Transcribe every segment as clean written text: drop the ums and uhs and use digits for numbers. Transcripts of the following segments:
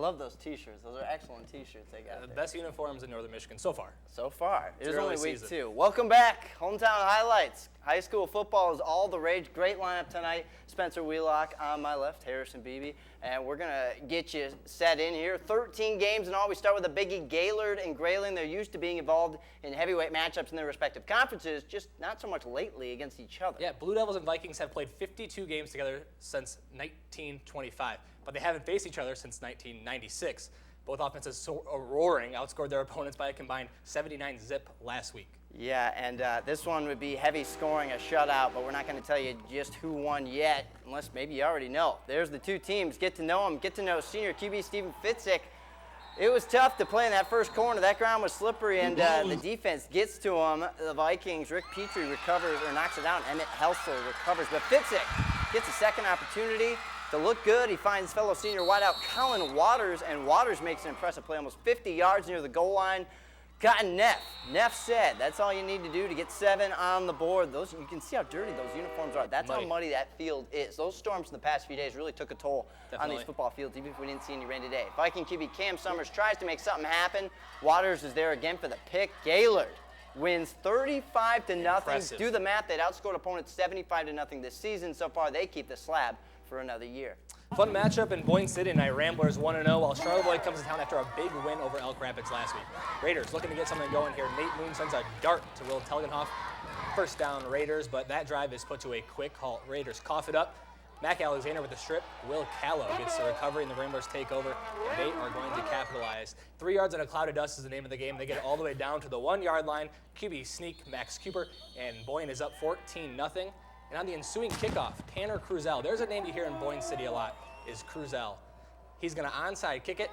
love those T-shirts. Those are excellent T-shirts they got. The there. best uniforms in Northern Michigan so far. So far. It was early only week season. 2. Welcome back. Hometown highlights. High school football is all the rage. Great lineup tonight. Spencer Wheelock on my left, Harrison Beebe. And we're going to get you set in here. 13 games in all. We start with a biggie, Gaylord and Grayling. They're used to being involved in heavyweight matchups in their respective conferences, just not so much lately against each other. Yeah, Blue Devils and Vikings have played 52 games together since 1925, but they haven't faced each other since 1996. Both offenses roaring outscored their opponents by a combined 79-zip last week. Yeah, and this one would be heavy scoring, a shutout, but we're not going to tell you just who won yet, unless maybe you already know. There's the two teams. Get to know them. Get to know senior QB Stephen Fitzik. It was tough to play in that first corner. That ground was slippery, and the defense gets to him. The Vikings, Rick Petrie recovers or knocks it down. Emmett Helsel recovers, but Fitzik gets a second opportunity to look good. He finds fellow senior wideout Colin Waters, and Waters makes an impressive play, almost 50 yards near the goal line. Got Neff. Neff said that's all you need to do to get 7 on the board. Those, you can see how dirty those uniforms are. That's how muddy that field is. Those storms in the past few days really took a toll on these football fields, even if we didn't see any rain today. Viking QB Cam Summers tries to make something happen. Waters is there again for the pick. Gaylord wins 35-0. Do the math. They'd outscored opponents 75-0 this season. So far, they keep the slab for another year. Fun matchup in Boyne City tonight. Ramblers 1-0, while Charlevoix comes to town after a big win over Elk Rapids last week. Raiders looking to get something going here. Nate Moon sends a dart to Will Telgenhoff. First down Raiders, but that drive is put to a quick halt. Raiders cough it up. Mac Alexander with the strip. Will Callow gets the recovery, and the Ramblers take over. They are going to capitalize. 3 yards in a cloud of dust is the name of the game. They get it all the way down to the 1-yard line. QB sneak Max Cooper, and Boyne is up 14-0. And on the ensuing kickoff, Tanner Cruzel, there's a name you hear in Boyne City a lot, is Cruzel. He's going to onside kick it,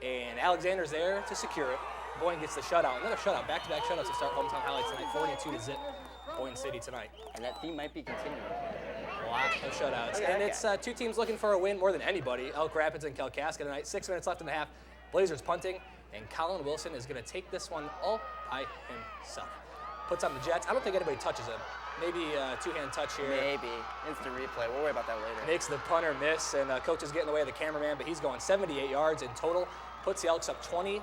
and Alexander's there to secure it. Boyne gets the shutout. Another shutout, back-to-back shutouts to start hometown highlights tonight, 42-0 Boyne City tonight. And that theme might be continuing. A lot of shutouts. And it's two teams looking for a win more than anybody. Elk Rapids and Kalkaska tonight. 6 minutes left in the half. Blazers punting, and Colin Wilson is going to take this one all by himself. Puts on the Jets. I don't think anybody touches him. Maybe a two-hand touch here. Maybe. Instant replay. We'll worry about that later. Makes the punter miss, and coach is getting in the way of the cameraman, but he's going 78 yards in total. Puts the Elks up 20-0,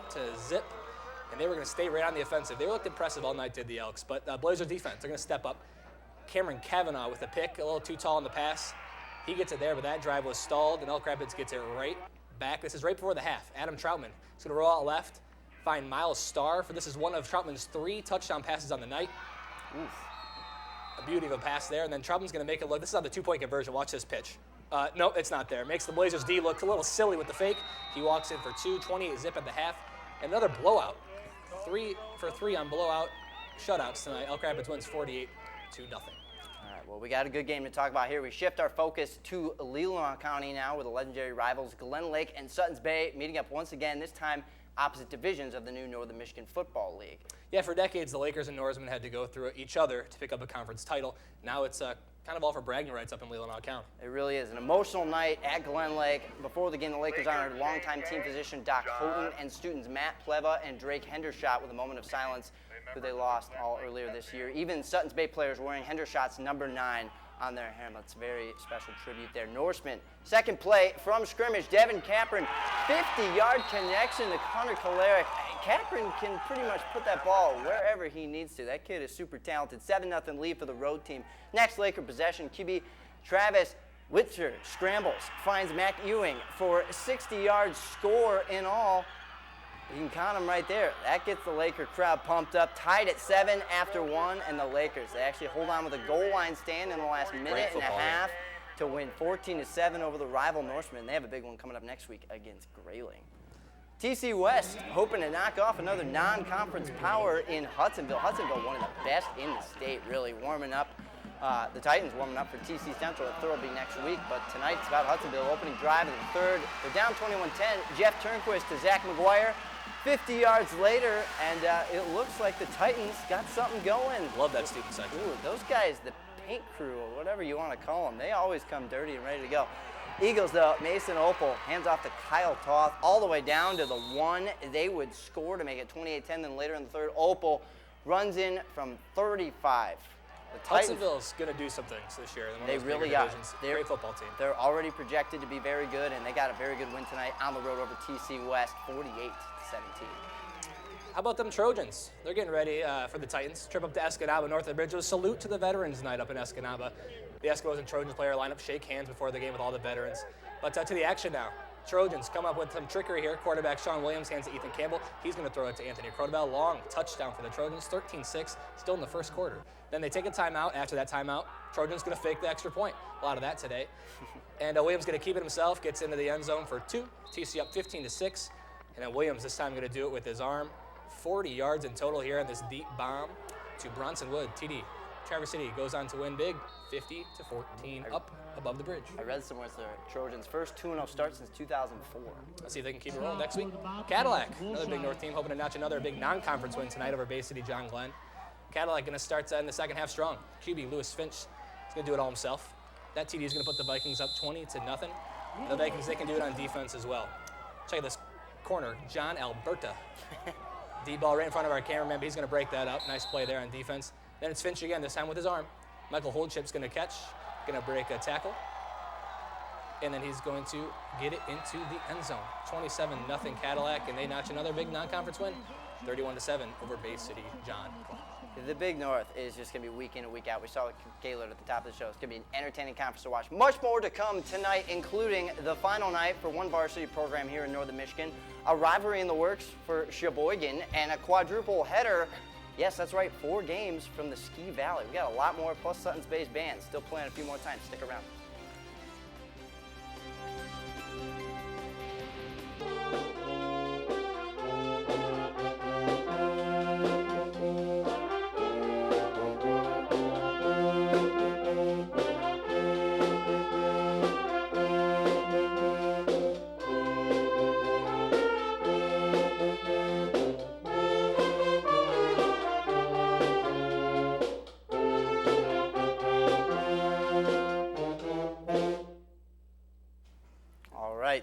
and they were going to stay right on the offensive. They looked impressive all night, did the Elks, but Blazers defense, they're going to step up. Cameron Kavanaugh with a pick, a little too tall in the pass. He gets it there, but that drive was stalled, and Elk Rapids gets it right back. This is right before the half. Adam Troutman is going to roll out left, find Miles Starr, for this is one of Troutman's 3 touchdown passes on the night. Oof. A beauty of a pass there, and then Troutman's going to make it look. This is on the 2-point conversion. Watch this pitch. No, it's not there. Makes the Blazers D look a little silly with the fake. He walks in for 2, 28-0 at the half. Another blowout. 3 for 3 on blowout shutouts tonight. Elk Rapids wins 48-0. All right, well, we got a good game to talk about here. We shift our focus to Leelanau County now with the legendary rivals Glen Lake and Suttons Bay meeting up once again, this time opposite divisions of the new Northern Michigan Football League. Yeah, for decades, the Lakers and Norsemen had to go through each other to pick up a conference title. Now it's kind of all for bragging rights up in Leelanau County. It really is. An emotional night at Glen Lake. Before the game, the Lakers honored longtime team physician Doc Houghton and students Matt Pleva and Drake Hendershot with a moment of silence, who they lost all earlier this year. Even Suttons Bay players wearing Hendershot's number 9 on their helmets. Very special tribute there. Norseman, second play from scrimmage. Devin Capron, 50-yard connection to Connor Kalaric. Capron can pretty much put that ball wherever he needs to. That kid is super talented. 7-0 lead for the road team. Next Laker possession, QB Travis Witzer scrambles, finds Mac Ewing for a 60-yard score in all. You can count them right there. That gets the Laker crowd pumped up. Tied at 7 after 1, and the Lakers, they actually hold on with a goal line stand in the last minute and a half to win 14-7 over the rival Norsemen. They have a big one coming up next week against Grayling. TC West hoping to knock off another non-conference power in Hudsonville. Hudsonville, one of the best in the state, really warming up. The Titans warming up for TC Central at Thurlby next week, but tonight's about Hudsonville. Opening drive of the third. They're down 21-10. Jeff Turnquist to Zach McGuire. 50 yards later, and it looks like the Titans got something going. Love that student section. Ooh, those guys, the paint crew, or whatever you want to call them, they always come dirty and ready to go. Eagles, though, Mason Opal hands off to Kyle Toth all the way down to the 1. They would score to make it 28-10. Then later in the third, Opal runs in from 35 The Titans, Hudsonville's going to do some things this year. they really are. They're great football team. They're already projected to be very good, and they got a very good win tonight on the road over TC West, 48-17. How about them Trojans? They're getting ready for the Titans. Trip up to Escanaba, north of the bridge. It was a salute to the veterans night up in Escanaba. The Eskimos and Trojans player line up, shake hands before the game with all the veterans. But to the action now. Trojans come up with some trickery here. Quarterback Sean Williams hands to Ethan Campbell. He's going to throw it to Anthony Crotobel. Long touchdown for the Trojans, 13-6, still in the first quarter. Then they take a timeout. After that timeout, Trojans going to fake the extra point. A lot of that today. And Williams going to keep it himself, gets into the end zone for 2. TC up 15-6. And then Williams this time going to do it with his arm. 40 yards in total here on this deep bomb to Bronson Wood. TD. Traverse City goes on to win big, 50-14, up above the bridge. I read somewhere it's the Trojans' first 2-0 start since 2004. Let's see if they can keep it rolling next week. Cadillac, another big North team, hoping to notch another big non-conference win tonight over Bay City John Glen. Cadillac going to start in the second half strong. QB Lewis Finch is going to do it all himself. That TD is going to put the Vikings up 20-0. The Vikings, they can do it on defense as well. Check out this corner, John Alberta. Deep ball right in front of our cameraman, but he's going to break that up. Nice play there on defense. Then it's Finch again, this time with his arm. Michael Holdship's going to catch, going to break a tackle. And then he's going to get it into the end zone. 27-0 Cadillac, and they notch another big non-conference win. 31-7 over Bay City John Glen. The Big North is just going to be week in and week out. We saw Gaylord at the top of the show. It's going to be an entertaining conference to watch. Much more to come tonight, including the final night for one varsity program here in northern Michigan, a rivalry in the works for Cheboygan, and a quadruple header. Yes, that's right, 4 games from the Ski Valley. We got a lot more, plus Suttons Bay's band. Still playing a few more times. Stick around.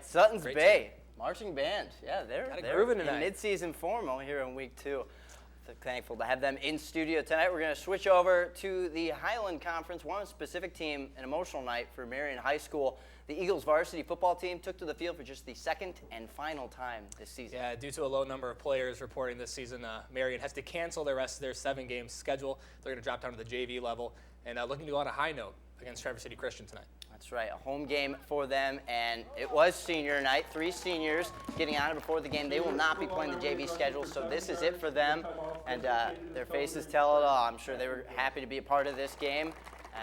Suttons Bay, marching band. Yeah, they're in mid-season form here in week 2. So thankful to have them in studio tonight. We're going to switch over to the Highland Conference, one specific team, an emotional night for Marion High School. The Eagles varsity football team took to the field for just the second and final time this season. Yeah, due to a low number of players reporting this season, Marion has to cancel the rest of their 7-game schedule. They're going to drop down to the JV level and looking to go on a high note against Traverse City Christian tonight. That's right, a home game for them, and it was senior night. 3 seniors getting on it before the game. They will not be playing the JV schedule, so this is it for them, and their faces tell it all. I'm sure they were happy to be a part of this game,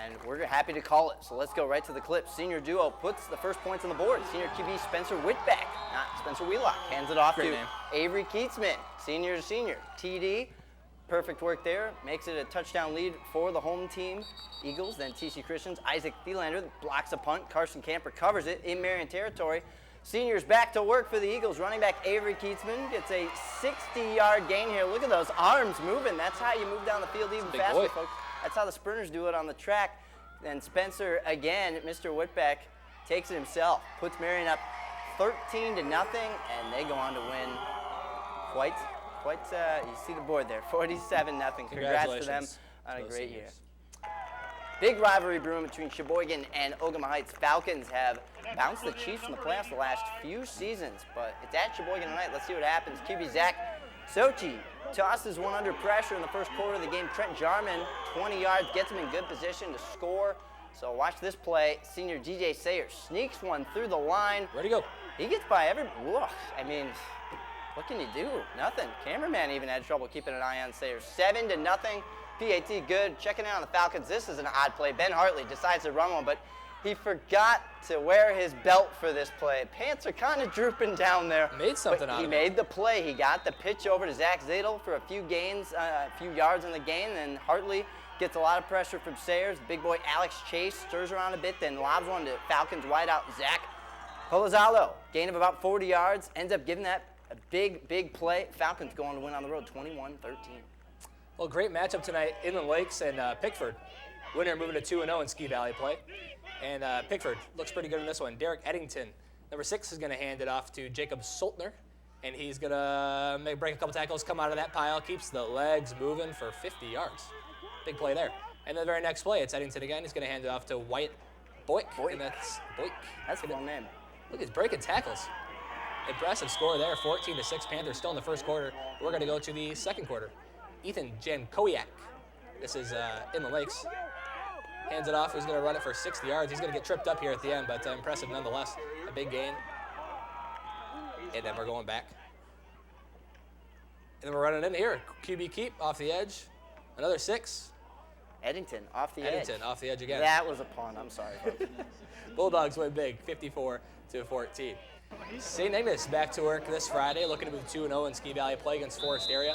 and we're happy to call it. So let's go right to the clip. Senior duo puts the first points on the board. Senior QB Spencer Whitbeck, not Spencer Wheelock, hands it off to Avery Keatsman, senior to senior. TD, perfect work there, makes it a touchdown lead for the home team. Eagles, then TC Christians. Isaac Thielander blocks a punt. Carson Camper covers it in Marion territory. Seniors back to work for the Eagles. Running back Avery Keatsman gets a 60-yard gain here. Look at those arms moving. That's how you move down the field even faster, folks. That's how the sprinters do it on the track. Then Spencer, again, Mr. Whitbeck, takes it himself. Puts Marion up 13-0, and they go on to win quite, you see the board there, 47-0. Congrats to them on a great year. Big rivalry brewing between Cheboygan and Ogama Heights. Falcons have bounced the Chiefs in the playoffs the last few seasons, but it's at Cheboygan tonight. Let's see what happens. QB Zach Sochi tosses one under pressure in the first quarter of the game. Trent Jarman, 20 yards, gets him in good position to score. So watch this play. Senior DJ Sayers sneaks one through the line. Where'd he go? He gets by every, I mean, what can you do? Nothing. Cameraman even had trouble keeping an eye on Sayers. 7-0. PAT good. Checking in on the Falcons. This is an odd play. Ben Hartley decides to run one, but he forgot to wear his belt for this play. Pants are kind of drooping down there. Made something out of it. He made the play. He got the pitch over to Zach Zadel for a few gains, a few yards in the gain, and Hartley gets a lot of pressure from Sayers. Big boy Alex Chase stirs around a bit, then lobs one to Falcons wideout Zach Polizalo. Gain of about 40 yards. Ends up giving that a big play. Falcons go on to win on the road 21-13. Well, great matchup tonight, Inland Lakes and Pickford. Winner moving to 2-0 in Ski Valley play. And Pickford looks pretty good in this one. Derek Eddington, number 6, is going to hand it off to Jacob Soltner. And he's going to break a couple tackles, come out of that pile, keeps the legs moving for 50 yards. Big play there. And the very next play, it's Eddington again. He's going to hand it off to Boyk. And that's Boyk. That's a fun name. Look, he's breaking tackles. Impressive score there, 14-6 Panthers, still in the first quarter. We're going to go to the second quarter. Ethan Jankowiak. This is in the Lakes. Hands it off. He's going to run it for 60 yards. He's going to get tripped up here at the end, but impressive nonetheless. A big gain. And then we're going back. And then we're running in here. QB keep off the edge. Another 6. Eddington off the edge. Eddington off the edge again. That was a pun. I'm sorry, folks. Bulldogs win big, 54-14. St. Ignace back to work this Friday, looking to move 2-0 in Ski Valley play against Forest area.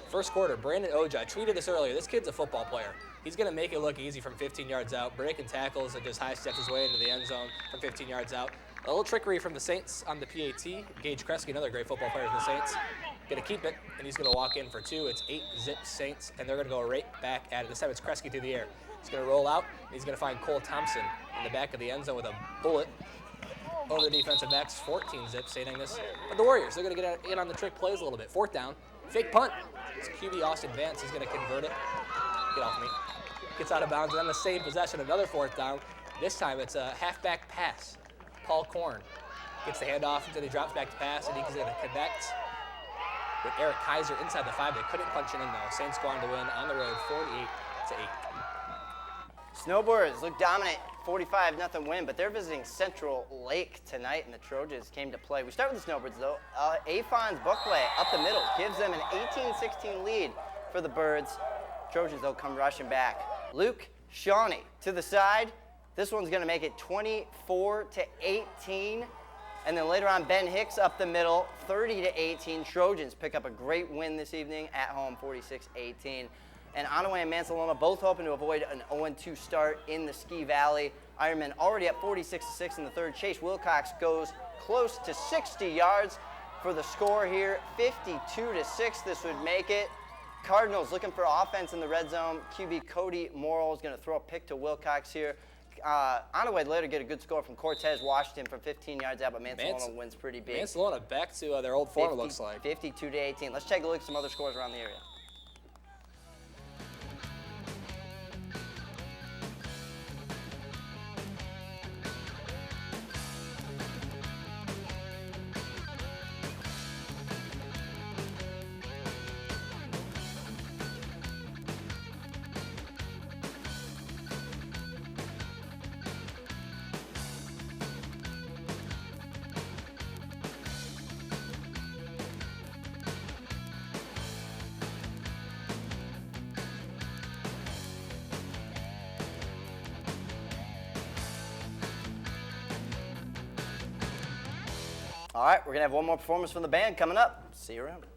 First quarter, Brandon Oja, I tweeted this earlier. This kid's a football player. He's going to make it look easy from 15 yards out, breaking tackles and just high steps his way into the end zone from 15 yards out. A little trickery from the Saints on the PAT. Gage Kresge, another great football player for the Saints, going to keep it, and he's going to walk in for 2. It's 8-zip Saints, and they're going to go right back at it. This time it's Kresge through the air. He's going to roll out, and he's going to find Cole Thompson in the back of the end zone with a bullet over the defensive backs. 14-zip St. Ignace. But the Warriors, they're going to get in on the trick plays a little bit. 4th down, fake punt. It's QB Austin Vance. He's going to convert it. Get off me. Gets out of bounds, and then the same possession, another 4th down. This time it's a halfback pass. Paul Korn gets the handoff until he drops back to pass, and he's going to connect with Eric Kaiser inside the 5. They couldn't punch it in, though. Saints go on to win on the road 48-8. Snowbirds look dominant, 45-0 win, but they're visiting Central Lake tonight, and the Trojans came to play. We start with the Snowbirds, though. Afon's Buckley up the middle gives them an 18-16 lead for the Birds. Trojans, though, come rushing back. Luke Shawnee to the side. This one's going to make it 24-18. And then later on, Ben Hicks up the middle, 30-18. Trojans pick up a great win this evening at home, 46-18. And Onaway and Mansalona both hoping to avoid an 0-2 start in the Ski Valley. Ironman already up 46-6 in the third. Chase Wilcox goes close to 60 yards for the score here, 52-6. This would make it. Cardinals looking for offense in the red zone. QB Cody Morrill is going to throw a pick to Wilcox here. Onaway later get a good score from Cortez Washington from 15 yards out, but Mansalona wins pretty big. Mansalona back to their old form, it looks like. 52-18. Let's take a look at some other scores around the area. All right, we're going to have one more performance from the band coming up. See you around.